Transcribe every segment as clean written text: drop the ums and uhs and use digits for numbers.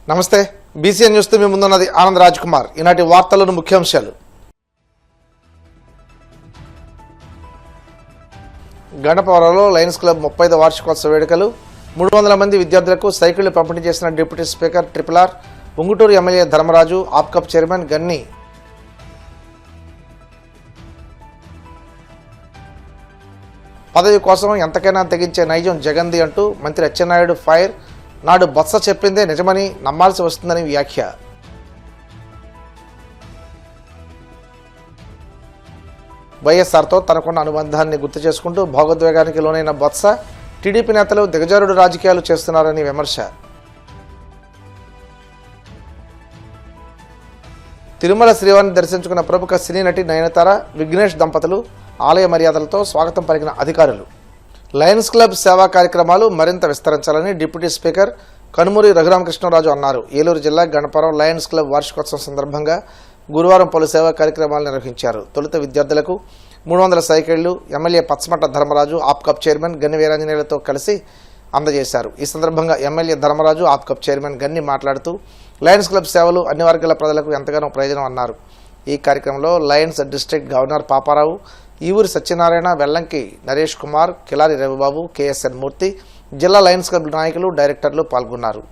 నమస్తే BCN news తో మీ ముందున్నది ఆనంద్ రాజ్ కుమార్. ఈనాటి వార్తలను ముఖ్యాంశాలు. గణపవరంలో లయన్స్ క్లబ్ 35వ వార్షికోత్సవ వేడుకలు. 300 మంది విద్యార్థులకు సైకిళ్లు పంపిణీ చేసిన deputy speaker triple R. Unguturu MLA Dharmaraju, ఆప్కప్ చైర్మన్ గన్ని. పదవి కోసం ఎంతకైనా తెగించే నైజం జగంది అంటూ మంత్రి అచ్చెన్నాయుడు ఫైర్. నాడు బొత్స చెప్పిందే నిజమని నమ్మాల్సి వస్తుందని వ్యాఖ్య. వైఎస్ఆర్తో తనకున్న అనుబంధాన్ని గుర్తు చేసుకుంటూ భావోద్వేగానికి లోనైన బొత్స టీడీపీ నేతలు దిగజారుడు రాజకీయాలు చేస్తున్నారని విమర్శ. తిరుమల శ్రీవారిని దర్శించుకున్న ప్రముఖ సినీ నటి నయనతార, విఘ్నేష్ దంపతులు ఆలయ మర్యాదలతో స్వాగతం పలికిన అధికారులు. లయన్స్ క్లబ్ సేవా కార్యక్రమాలు మరింత విస్తరించాలని డిప్యూటీ స్పీకర్ కనుమూరి రఘురామకృష్ణరాజు అన్నారు. ఏలూరు జిల్లా గణపవరం లయన్స్ క్లబ్ వార్షికోత్సవం సందర్భంగా గురువారం పలు సేవా కార్యక్రమాలు నిర్వహించారు. తొలుత విద్యార్థులకు 300 సైకిళ్లు ఎమ్మెల్యే పచ్చమట ధర్మరాజు, ఆప్కప్ చైర్మన్ గన్ని వీరాంజనేయులతో కలిసి అందజేశారు. ఈ సందర్భంగా ఎమ్మెల్యే ధర్మరాజు, ఆప్కప్ చైర్మన్ గన్ని మాట్లాడుతూ లయన్స్ క్లబ్ సేవలు అన్ని వర్గాల ప్రజలకు ఎంతగానో ప్రయోజనం అన్నారు. ఈ కార్యక్రమంలో lions district governor Paparao, Eevuri Satyanarayana, Vellanki Naresh Kumar, Kilari Ravibabu, KSN Murthy, జిల్లా లయన్స్ క్లబ్ నాయకులు, డైరెక్టర్లు పాల్గొన్నారు.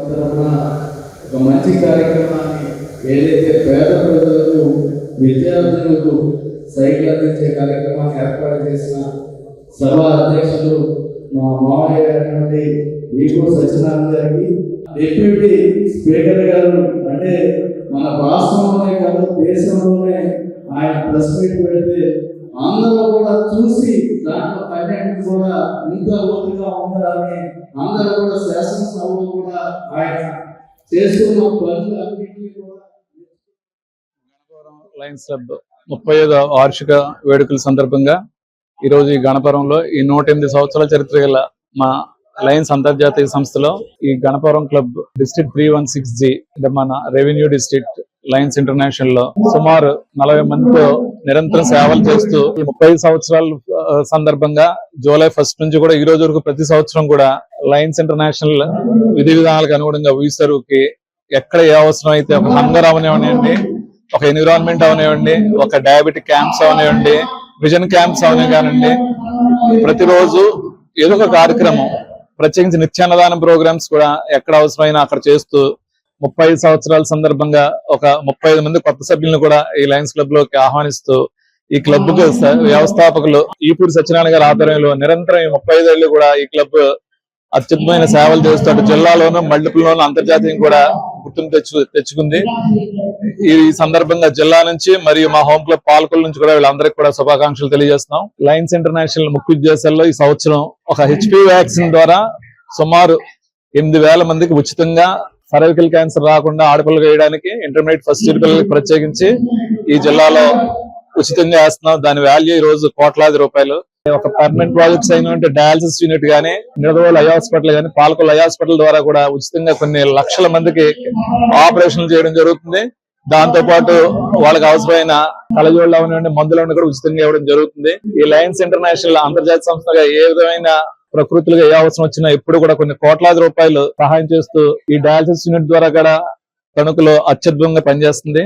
తరఫున ఒక మంచి కార్యక్రమాన్ని ఏదైతే పేద ప్రజలకు విద్యార్థులకు సైకిల్ అందించే కార్యక్రమాన్ని ఏర్పాటు చేసిన సభ అధ్యక్షులు మా మామయ్య గారి నుండి ఈగో సత్యనారాయణ గారికి, డిప్యూటీ స్పీకర్ గారు, అంటే మన రాష్ట్రంలోనే కాదు దేశంలోనే ఆయన ప్రెస్ మీట్ పెడితే అందరూ కూడా చూసి దాంట్లో కంటెంట్ కూడా ఇంత ఓపికగా ఉండాలని అందరూ కూడా శాసనసభలో కూడా ఆయన చేస్తున్న పనులన్నింటినీ కూడా లయన్స్ క్లబ్ 35వ వార్షిక వేడుకల సందర్భంగా ఈరోజు ఈ గణపురంలో ఈ 108 సంవత్సరాల చరిత్ర గల మా లయన్స్ అంతర్జాతీయ సంస్థలో ఈ గణపురం క్లబ్ డిస్ట్రిక్ట్ 316G అంటే మన రెవెన్యూ డిస్ట్రిక్ట్ లయన్స్ ఇంటర్నేషనల్ లో సుమారు 40 మందితో నిరంతరం సేవలు చేస్తూ ఈ 35 సంవత్సరాల సందర్భంగా జూలై 1 నుంచి కూడా ఈ రోజు వరకు ప్రతి సంవత్సరం కూడా లయన్స్ ఇంటర్నేషనల్ విధి విధానాలకు అనుగుణంగా ఊసరుకి ఎక్కడ ఏ అవసరం అయితే ఒక హంగర్ అవనివ్వండి, ఒక ఎన్విరాన్మెంట్ అవనివ్వండి, ఒక డయాబెటిక్ క్యాంప్స్ అవనివ్వండి, విజన్ క్యాంప్స్ అవనివ్వండి, ప్రతిరోజు ఏదో ఒక కార్యక్రమం, ప్రత్యేకించి నిత్యాన్నదానం ప్రోగ్రామ్స్ కూడా ఎక్కడ అవసరమైనా అక్కడ చేస్తూ 35 సంవత్సరాల సందర్భంగా ఒక 35 మంది కొత్త సభ్యులను కూడా ఈ లయన్స్ క్లబ్ లోకి ఆహ్వానిస్తూ ఈ క్లబ్ కు వ్యవస్థాపకులు ఈపూరి సత్యనారాయణ గారి ఆధ్వర్యంలో నిరంతరం ఈ 35 ఏళ్ళు కూడా ఈ క్లబ్ అత్యుత్తమైన సేవలు చేస్తూ జిల్లాలోనూ మల్టిపుల్లోనూ అంతర్జాతీయం కూడా గుర్తింపు తెచ్చుకుంది. ఈ సందర్భంగా జిల్లా నుంచి మరియు మా హోమ్ క్లబ్ పాలకుల నుంచి కూడా వీళ్ళందరికీ కూడా శుభాకాంక్షలు తెలియజేస్తున్నాం. లయన్స్ ఇంటర్నేషనల్ ముఖ్య ఉద్దేశాల్లో ఈ సంవత్సరం ఒక హెచ్పి వ్యాక్సిన్ ద్వారా సుమారు 8,000 మందికి ఉచితంగా సర్వైకల్ క్యాన్సర్ రాకుండా ఆడపిల్లలు వేయడానికి ఇంటర్మీడియట్ ఫస్ట్ ఇయర్ పిల్లలకి ప్రత్యేకించి ఈ జిల్లాలో ఉచితంగా వేస్తున్నాం. దాని వాల్యూ ఈ రోజు కోట్లాది రూపాయలు. ఒక పర్మనెంట్ ప్రాజెక్ట్స్ అయినటువంటి డయాలసిస్ యూనిట్ గానీ, నిడదవోలు ఐ హాస్పిటల్ గానీ, పాలకొల్లు ఐ హాస్పిటల్ ద్వారా కూడా ఉచితంగా కొన్ని లక్షల మందికి ఆపరేషన్లు చేయడం జరుగుతుంది. దాంతో పాటు వాళ్ళకి అవసరమైన కలజోళ్ళు అవనివ్వండి, మందులను కూడా ఉచితంగా ఇవ్వడం జరుగుతుంది. ఈ లయన్స్ ఇంటర్నేషనల్ అంతర్జాతీయ సంస్థగా ఏ విధమైన ప్రకృతులుగా ఏ అవసరం వచ్చినా ఎప్పుడు కూడా కొన్ని కోట్లాది రూపాయలు సహాయం చేస్తూ ఈ డయాలసిస్ యూనిట్ ద్వారా కూడా తణుకులో అత్యద్భుతంగా పనిచేస్తుంది.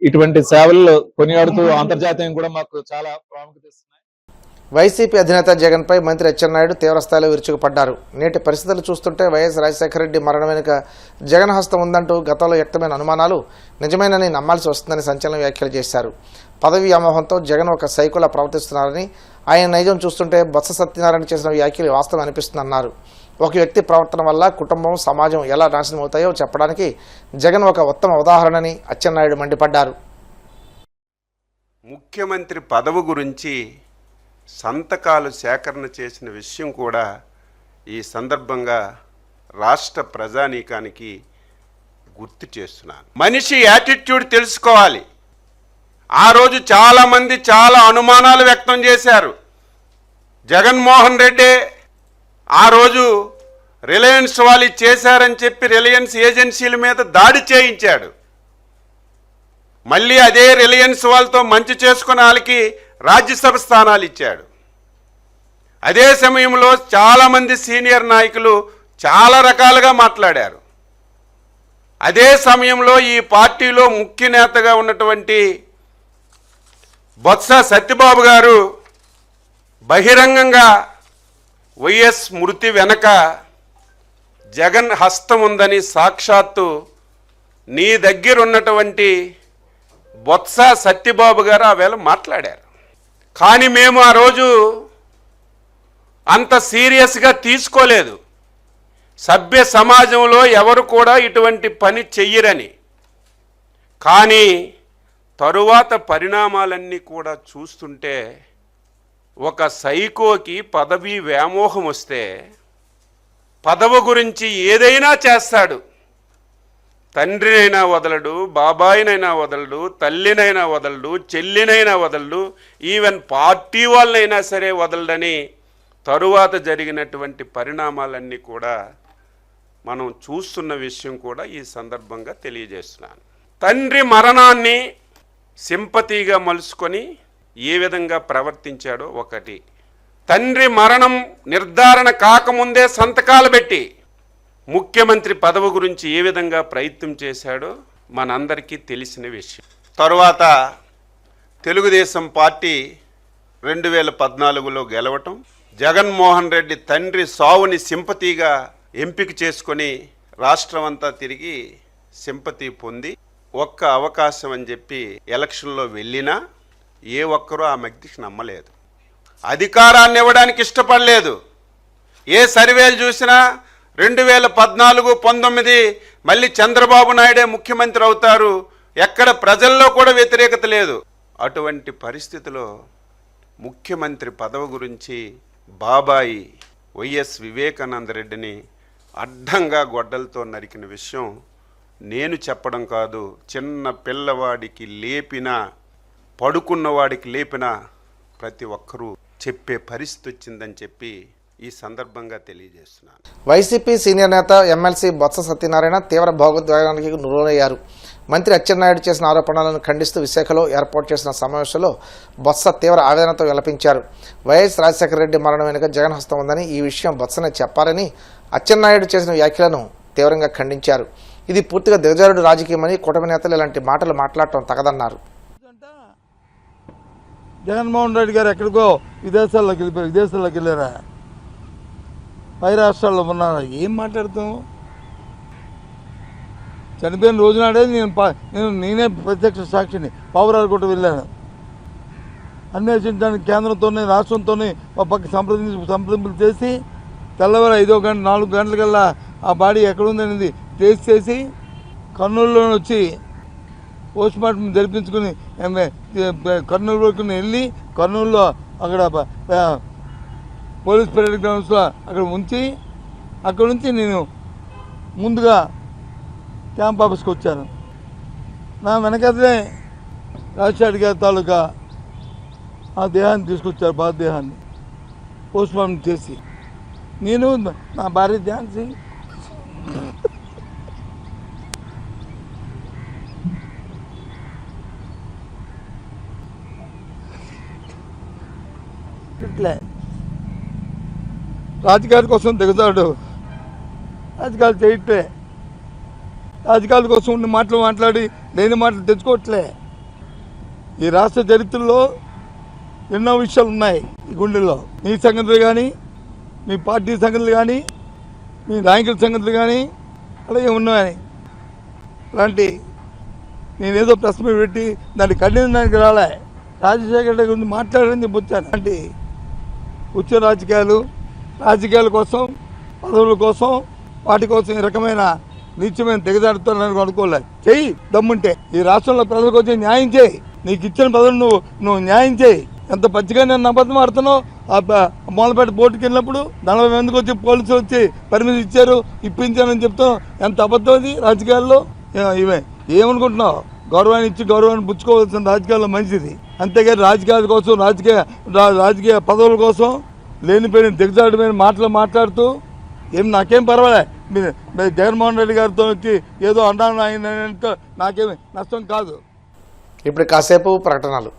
ఇటువంటి సేవలు కొనియాడుతూ అంతర్జాతీయం కూడా మాకు చాలా ప్రాముఖ్యత ఇస్తున్నాయి. వైసీపీ అధినేత జగన్పై మంత్రి అచ్చెన్నాయుడు తీవ్రస్థాయిలో విరుచుకుపడ్డారు. నేటి పరిస్థితులు చూస్తుంటే వైఎస్ రాజశేఖర రెడ్డి మరణం వెనుక జగన్ హస్తం ఉందంటూ గతంలో వ్యక్తమైన అనుమానాలు నిజమేనని నమ్మాల్సి వస్తుందని సంచలన వ్యాఖ్యలు చేశారు. పదవి వ్యామోహంతో జగన్ ఒక సైకోలా ప్రవర్తిస్తున్నారని, ఆయన నైజం చూస్తుంటే బొత్స సత్యనారాయణ చేసిన వ్యాఖ్యలు వాస్తవం అనిపిస్తుందన్నారు. ఒక వ్యక్తి ప్రవర్తన వల్ల కుటుంబం, సమాజం ఎలా నాశనం అవుతాయో చెప్పడానికి జగన్ ఒక ఉత్తమ ఉదాహరణని అచ్చెన్నాయుడు మండిపడ్డారు. ముఖ్యమంత్రి పదవి గురించి సంతకాలు సేకరణ చేసిన విషయం కూడా ఈ సందర్భంగా రాష్ట్ర ప్రజానీకానికి గుర్తు చేస్తున్నాను. మనిషి యాటిట్యూడ్ తెలుసుకోవాలి. ఆ రోజు చాలామంది చాలా అనుమానాలు వ్యక్తం చేశారు. జగన్మోహన్ రెడ్డి ఆ రోజు రిలయన్స్ వాళ్ళు చేశారని చెప్పి రిలయన్స్ ఏజెన్సీల మీద దాడి చేయించాడు. మళ్ళీ అదే రిలయన్స్ వాళ్ళతో మంచి చేసుకున్న వాళ్ళకి రాజ్యసభ స్థానాలు ఇచ్చాడు. అదే సమయంలో చాలామంది సీనియర్ నాయకులు చాలా రకాలుగా మాట్లాడారు. అదే సమయంలో ఈ పార్టీలో ముఖ్య నేతగా ఉన్నటువంటి బొత్స సత్యబాబు గారు బహిరంగంగా వైఎస్ మృతి వెనక జగన్ హస్తం ఉందని సాక్షాత్తు నీ దగ్గర ఉన్నటువంటి బొత్స సత్యబాబు గారు ఆ వేళ మాట్లాడారు. కానీ మేము ఆ రోజు అంత సీరియస్గా తీసుకోలేదు. సభ్య సమాజంలో ఎవరు కూడా ఇటువంటి పని చెయ్యరని. కానీ తరువాత పరిణామాలన్నీ కూడా చూస్తుంటే ఒక సైకోకి పదవి వ్యామోహం వస్తే పదవి గురించి ఏదైనా చేస్తాడు. తండ్రినైనా వదలడు, బాబాయినైనా వదలడు, తల్లినైనా వదలడు, చెల్లినైనా వదలడు, ఈవెన్ పార్టీ వాళ్ళనైనా సరే వదలడని తరువాత జరిగినటువంటి పరిణామాలన్నీ కూడా మనం చూస్తున్న విషయం కూడా ఈ సందర్భంగా తెలియజేస్తున్నాను. తండ్రి మరణాన్ని సింపతిగా మలుసుకొని ఏ విధంగా ప్రవర్తించాడో ఒకటి, తండ్రి మరణం నిర్ధారణ కాకముందే సంతకాలు పెట్టి ముఖ్యమంత్రి పదవి గురించి ఏ విధంగా ప్రయత్నం చేశాడో మనందరికీ తెలిసిన విషయం. తరువాత తెలుగుదేశం పార్టీ 2014లో గెలవటం, జగన్మోహన్ రెడ్డి తండ్రి సావుని సింపతిగా ఎంపిక చేసుకొని రాష్ట్రం అంతా తిరిగి సింపతి పొంది ఒక్క అవకాశం అని చెప్పి ఎలక్షన్లో వెళ్ళినా ఏ ఒక్కరూ ఆ మగ్దికి నమ్మలేదు, అధికారాన్ని ఇవ్వడానికి ఇష్టపడలేదు. ఏ సర్వేలు చూసినా 2014, 19 మళ్ళీ చంద్రబాబు నాయుడే ముఖ్యమంత్రి అవుతారు, ఎక్కడ ప్రజల్లో కూడా వ్యతిరేకత లేదు. అటువంటి పరిస్థితిలో ముఖ్యమంత్రి పదవి గురించి బాబాయి వైఎస్ వివేకానంద రెడ్డిని అడ్డంగా గొడ్డలతో నరికిన విషయం నేను చెప్పడం కాదు, చిన్న పిల్లవాడికి లేపినా పడుకున్నవాడికి లేపినా ప్రతి ఒక్కరూ చెప్పే పరిస్థితి వచ్చిందని చెప్పి ఈ సందర్భంగా తెలియజేస్తున్నాను. వైసీపీ సీనియర్ నేత ఎమ్మెల్సీ బొత్స సత్యనారాయణ తీవ్ర భావోద్వేగానికి లోనయ్యారు. మంత్రి అచ్చెన్నాయుడు చేసిన ఆరోపణలను ఖండిస్తూ విశాఖలో ఏర్పాటు చేసిన సమావేశంలో బొత్స తీవ్ర ఆవేదనతో విలపించారు. వైఎస్ రాజశేఖర రెడ్డి మరణం వెనుక జగన్ హస్తం ఉందని, ఈ విషయం బొత్సనే చెప్పారని అచ్చెన్నాయుడు చేసిన వ్యాఖ్యలను తీవ్రంగా ఖండించారు. ఇది పూర్తిగా దిగజారుడు రాజకీయమని, కూటమి నేతలు ఇలాంటి మాటలు మాట్లాడటం తగదన్నారు. జగన్మోహన్ రెడ్డి గారు ఎక్కడికో విదేశాల్లోకి వెళ్ళారా, పై రాష్ట్రాల్లో ఉన్నారా, ఏం మాట్లాడుతాం? చనిపోయిన రోజునాడే నేనే ప్రత్యక్ష సాక్షిని పావురాలు కూడా వెళ్ళాను. అన్వేషించడానికి కేంద్రంతోనే రాష్ట్రంతోనే ఒక పక్క సంప్రదింపులు చేసి తెల్లవారు 5 గంట 4 గంటలకల్లా ఆ బాడీ ఎక్కడుందనేది టేస్ట్ చేసి కర్నూలులో వచ్చి పోస్ట్ మార్టం జరిపించుకుని కర్నూలు వరకు వెళ్ళి కర్నూలులో అక్కడ పోలీస్ పరేడ్ గ్రౌండ్స్లో అక్కడ ఉంచి అక్కడ నుంచి నేను ముందుగా క్యాంప్ ఆఫీస్కి వచ్చాను. నా వెనకదే రాజశేఖర్ గారి తాలూకా ఆ దేహాన్ని తీసుకొచ్చారు, బాధదేహాన్ని పోస్ట్ మార్టం చేసి నేను నా భార్య ఝాన్సీ ఇట్లే రాజకీయాల కోసం దిగుతాడు, రాజకీయాలు చేయట్లే, రాజకీయాల కోసం ఉన్న మాటలు మాట్లాడి లేని మాటలు తెచ్చుకోవట్లే. ఈ రాష్ట్ర చరిత్రలో ఎన్నో విషయాలు ఉన్నాయి ఈ గుండెల్లో. మీ సంగతులు కానీ, మీ పార్టీ సంగతులు కానీ, మీ నాయకుల సంగతులు కానీ అలాగే ఉన్నాయి. అలాంటి నేనేదో ప్రెస్ మీట్ పెట్టి దాన్ని ఖండించడానికి రాలే, రాజశేఖర రెడ్డి గురించి మాట్లాడని వచ్చాను. అంటే ఉచ్చ రాజకీయాల కోసం, పదవుల కోసం, వాటి కోసం ఈ రకమైన నిత్యమైన దిగజారుతానని అనుకోలే. చెయ్యి దమ్ముంటే ఈ రాష్ట్రంలో ప్రజలకు వచ్చి న్యాయం చేయి, నీకు ఇచ్చిన పదవులు నువ్వు న్యాయం చేయి. ఎంత పచ్చిగా నేను అబద్ధం ఆడుతున్నావు. ఆ మూలపేట బోర్డుకి వెళ్ళినప్పుడు 40 మందికి వచ్చి పోలీసులు వచ్చి పర్మిషన్ ఇచ్చారు, ఇప్పించానని చెప్తాం. ఎంత అబద్ధం అది రాజకీయాల్లో. ఇవే ఏమనుకుంటున్నావు? గౌరవాన్ని ఇచ్చి గౌరవాన్ని పుచ్చుకోవాల్సిన రాజకీయాల్లో మంచిది. అంతేగాని రాజకీయాల కోసం, రాజకీయ పదవుల కోసం లేనిపోయిన దిగజారుడమైన మాటలు మాట్లాడుతూ నాకేం పర్వాలే. మీరు జగన్మోహన్ రెడ్డి గారితో వచ్చి ఏదో అన్నాను నాకేమి నష్టం కాదు. ఇప్పుడు కాసేపు ప్రకటనలు.